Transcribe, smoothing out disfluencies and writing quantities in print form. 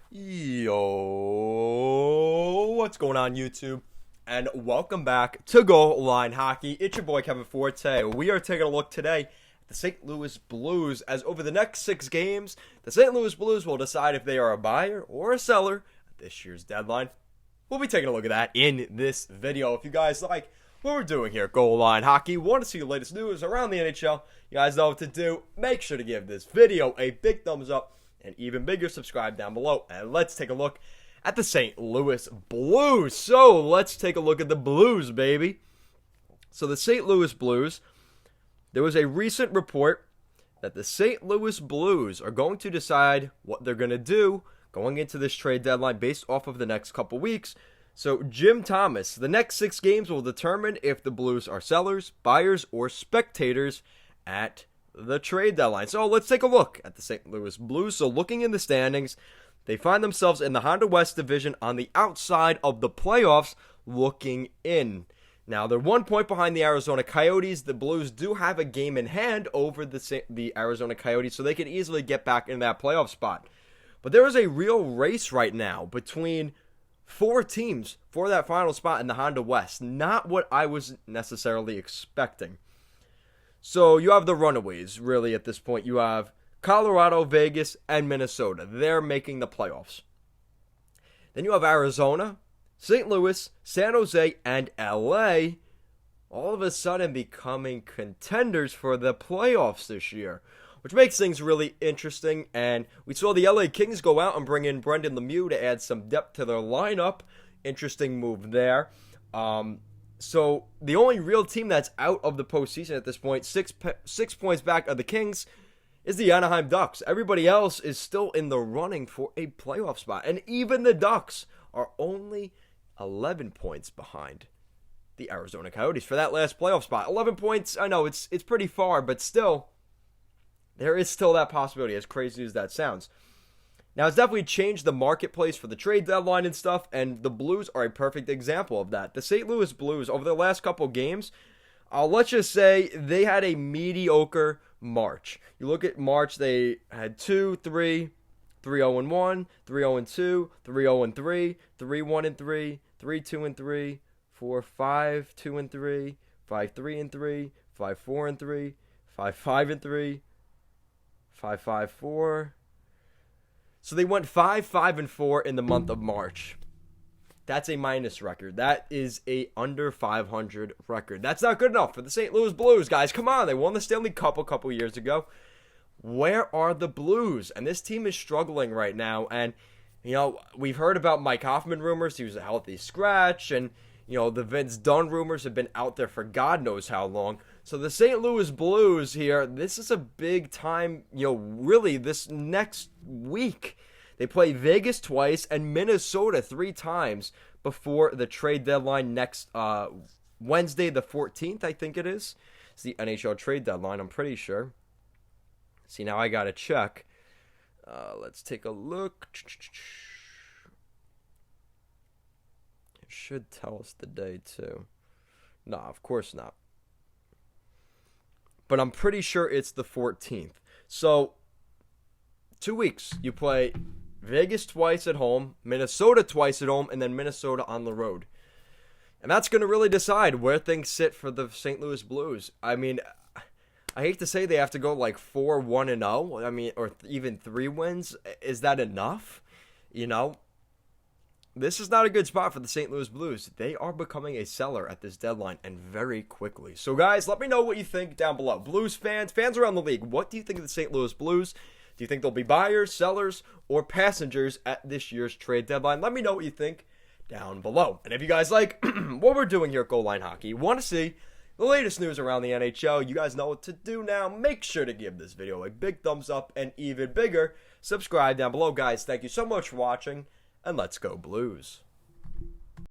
Yo, what's going on YouTube? And welcome back to Goal Line Hockey. It's your boy Kevin Forte. We are taking a look today at the St. Louis Blues, as over the next 6 games, the St. Louis Blues will decide if they are a buyer or a seller at this year's deadline. We'll be taking a look at that in this video. If you guys like what we're doing here at Goal Line Hockey, want to see the latest news around the NHL, you guys know what to do. Make sure to give this video a big thumbs up. And even bigger, subscribe down below. And let's take a look at the St. Louis Blues. So let's take a look at the Blues, baby. So the St. Louis Blues, there was a recent report that the St. Louis Blues are going to decide what they're going to do going into this trade deadline based off of the next couple weeks. So Jim Thomas, the next 6 games will determine if the Blues are sellers, buyers, or spectators at the trade deadline. So let's take a look at the St. Louis Blues. So looking in the standings, they find themselves in the Honda West Division on the outside of the playoffs looking in. Now, they're 1 point behind the Arizona Coyotes. The Blues do have a game in hand over the Arizona Coyotes, so they could easily get back in that playoff spot. But there is a real race right now between 4 teams for that final spot in the Honda West. Not what I was necessarily expecting. So you have the runaways, really, at this point. You have Colorado, Vegas, and Minnesota. They're making the playoffs. Then you have Arizona, St. Louis, San Jose, and LA, all of a sudden becoming contenders for the playoffs this year, which makes things really interesting. And we saw the LA Kings go out and bring in Brendan Lemieux to add some depth to their lineup. Interesting move there. So the only real team that's out of the postseason at this point, 6 points back of the Kings, is the Anaheim Ducks. Everybody else is still in the running for a playoff spot. And even the Ducks are only 11 points behind the Arizona Coyotes for that last playoff spot. 11 points, I know it's pretty far, but still, there is still that possibility, as crazy as that sounds. Now, it's definitely changed the marketplace for the trade deadline and stuff, and the Blues are a perfect example of that. The St. Louis Blues, over the last couple games, let's just say they had a mediocre March. You look at March, they had 2-3, 3-0-1, 3-0-2, 3-0-3, 3-1-3, 3-2-3, 4-5, 2-3, 5-3-3, 5-4-3, 5-5-3, 5-5-4. So they went 5-5-4 in the month of March. That's a minus record. That is a under 500 record. That's not good enough for the St. Louis Blues, guys. Come on, they won the Stanley Cup a couple years ago. Where are the Blues? And this team is struggling right now. And, we've heard about Mike Hoffman rumors. He was a healthy scratch. And, the Vince Dunn rumors have been out there for God knows how long. So the St. Louis Blues here, this is a big time, really this next week. They play Vegas twice and Minnesota 3 times before the trade deadline next Wednesday the 14th, I think it is. It's the NHL trade deadline, I'm pretty sure. See, now I got to check. Let's take a look. It should tell us the day, too. No, of course not. But I'm pretty sure it's the 14th. So, 2 weeks. You play Vegas twice at home, Minnesota twice at home, and then Minnesota on the road. And that's going to really decide where things sit for the St. Louis Blues. I mean, I hate to say they have to go like 4-1-0. I mean, or even 3 wins. Is that enough? This is not a good spot for the St. Louis Blues. They are becoming a seller at this deadline, and very quickly. So, guys, let me know what you think down below. Blues fans around the league, what do you think of the St. Louis Blues? Do you think they'll be buyers, sellers, or passengers at this year's trade deadline? Let me know what you think down below. And if you guys like what we're doing here at Goal Line Hockey, you want to see the latest news around the NHL, you guys know what to do now. Make sure to give this video a big thumbs up, and even bigger, subscribe down below. Guys, thank you so much for watching. And let's go Blues.